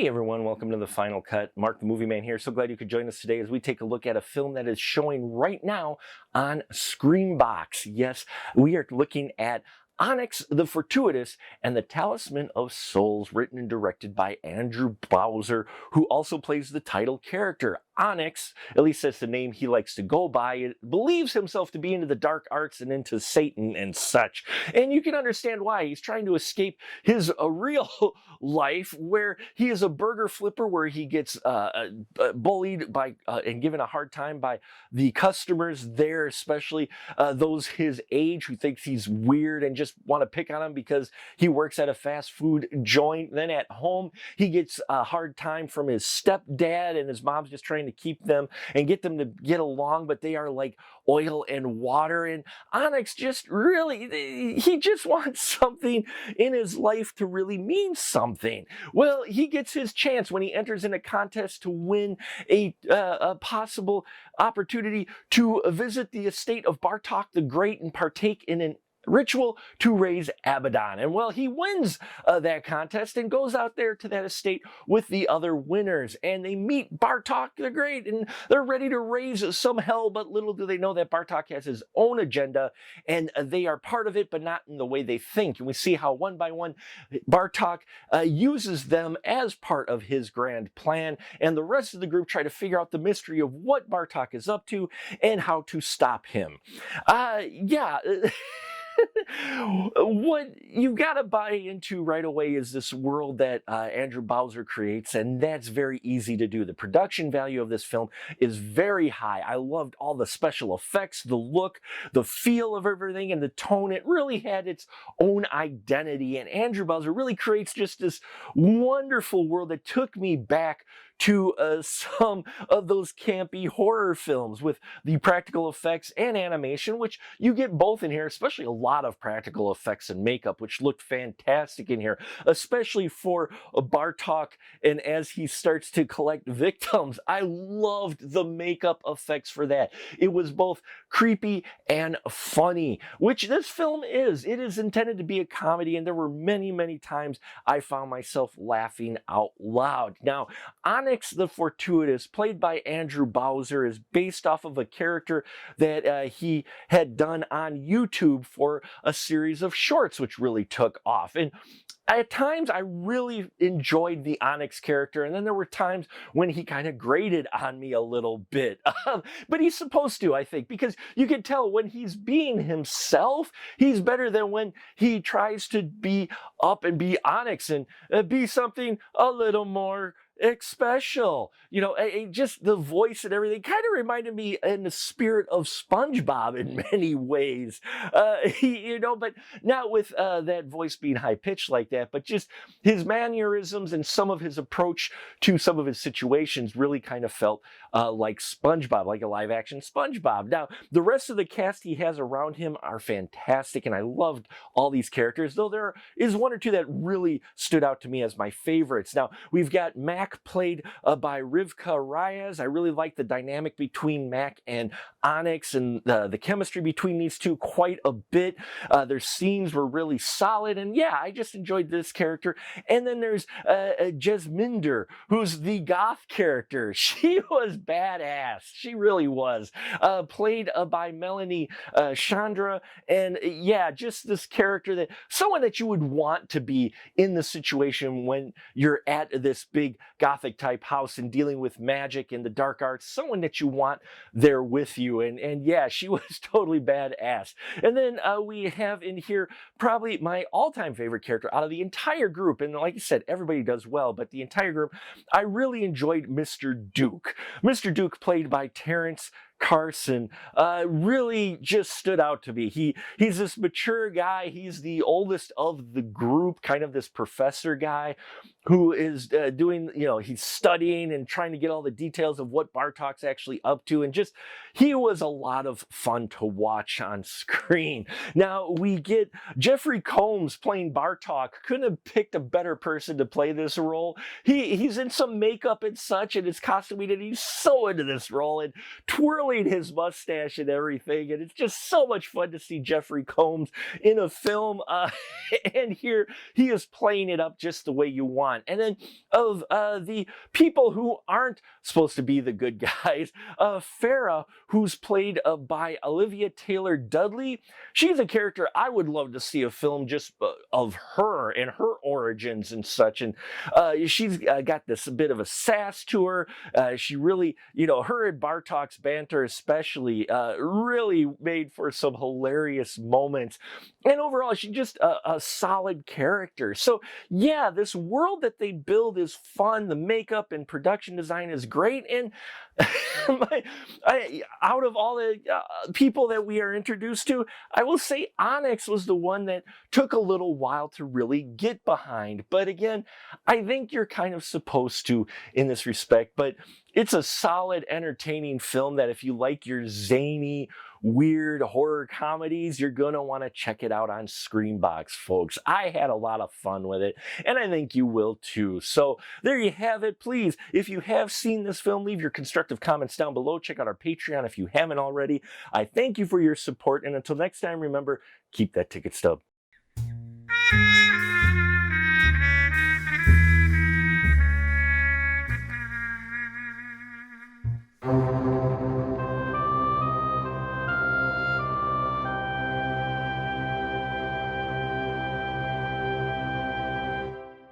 Hey everyone, welcome to the Final Cut. Mark the Movie Man here. So glad you could join us today as we take a look at a film that is showing right now on Screenbox. Yes, we are looking at Onyx the Fortuitous and the Talisman of Souls, written and directed by Andrew Bowser, who also plays the title character. Onyx, at least that's the name he likes to go by, believes himself to be into the dark arts and into Satan and such. And you can understand why. He's trying to escape his real life, where he is a burger flipper, where he gets bullied by and given a hard time by the customers there, especially those his age who thinks he's weird and just want to pick on him because he works at a fast food joint. Then at home, he gets a hard time from his stepdad, and his mom's just trying to keep them and get them to get along, but they are like oil and water. And Onyx just really, he just wants something in his life to really mean something. Well, he gets his chance when he enters in a contest to win a possible opportunity to visit the estate of Bartok the Great and partake in an ritual to raise Abaddon. And well, he wins that contest and goes out there to that estate with the other winners, and they meet Bartok the Great, and they're ready to raise some hell, but little do they know that Bartok has his own agenda, and they are part of it, but not in the way they think. And we see how one by one Bartok uses them as part of his grand plan, and the rest of the group try to figure out the mystery of what Bartok is up to and how to stop him. What you've got to buy into right away is this world that Andrew Bowser creates, and that's very easy to do. The production value of this film is very high. I loved all the special effects, the look, the feel of everything, and the tone. It really had its own identity, and Andrew Bowser really creates just this wonderful world that took me back to some of those campy horror films with the practical effects and animation, which you get both in here, especially a lot of practical effects and makeup, which looked fantastic in here, especially for Bartok. And as he starts to collect victims, I loved the makeup effects for that. It was both creepy and funny, which this film is. It is intended to be a comedy, and there were many, many times I found myself laughing out loud. Now, Onyx the Fortuitous, played by Andrew Bowser, is based off of a character that he had done on YouTube for a series of shorts, which really took off. And at times, I really enjoyed the Onyx character, and then there were times when he kind of grated on me a little bit. But he's supposed to, I think, because you can tell when he's being himself, he's better than when he tries to be up and be Onyx and be something a little more special. You know, just the voice and everything kind of reminded me in the spirit of SpongeBob in many ways. But not with that voice being high-pitched like that, but just his mannerisms and some of his approach to some of his situations really kind of felt like SpongeBob, like a live-action SpongeBob. Now, the rest of the cast he has around him are fantastic, and I loved all these characters, though there is one or two that really stood out to me as my favorites. Now, we've got Mac, played by Rivka Reyes. I really like the dynamic between Mac and Onyx, and the chemistry between these two quite a bit. Their scenes were really solid, and yeah, I just enjoyed this character. And then there's Jesminder, who's the goth character. She was badass. She really was. Played by Melanie Chandra, and yeah, just this character that someone that you would want to be in the situation when you're at this big gothic type house and dealing with magic and the dark arts, someone that you want there with you. And yeah, she was totally badass. And then we have in here probably my all-time favorite character out of the entire group. And like I said, everybody does well, but the entire group, I really enjoyed Mr. Duke. Mr. Duke, played by Terrence Carson, really just stood out to me. He's this mature guy. He's the oldest of the group, kind of this professor guy who is doing, he's studying and trying to get all the details of what Bartok's actually up to. And just, he was a lot of fun to watch on screen. Now, we get Jeffrey Combs playing Bartok. Couldn't have picked a better person to play this role. He's in some makeup and such, and his costuming, and he's so into this role and twirling twirling his mustache and everything. And it's just so much fun to see Jeffrey Combs in a film. And here he is playing it up just the way you want. And then of the people who aren't supposed to be the good guys, Farah, who's played by Olivia Taylor-Dudley, she's a character I would love to see a film just of her and her origins and such. And she's got this bit of a sass to her. She really, her and Bartok's banter especially really made for some hilarious moments. And overall, she's just a solid character. So yeah, this world that they build is fun. The makeup and production design is great. And out of all the people that we are introduced to, I will say Onyx was the one that took a little while to really get behind. But again, I think you're kind of supposed to in this respect. But it's a solid, entertaining film that if you like your zany, weird horror comedies, you're going to want to check it out on Screambox, folks. I had a lot of fun with it, and I think you will too. So there you have it. Please, if you have seen this film, leave your constructive comments down below. Check out our Patreon if you haven't already. I thank you for your support, and until next time, remember, keep that ticket stub.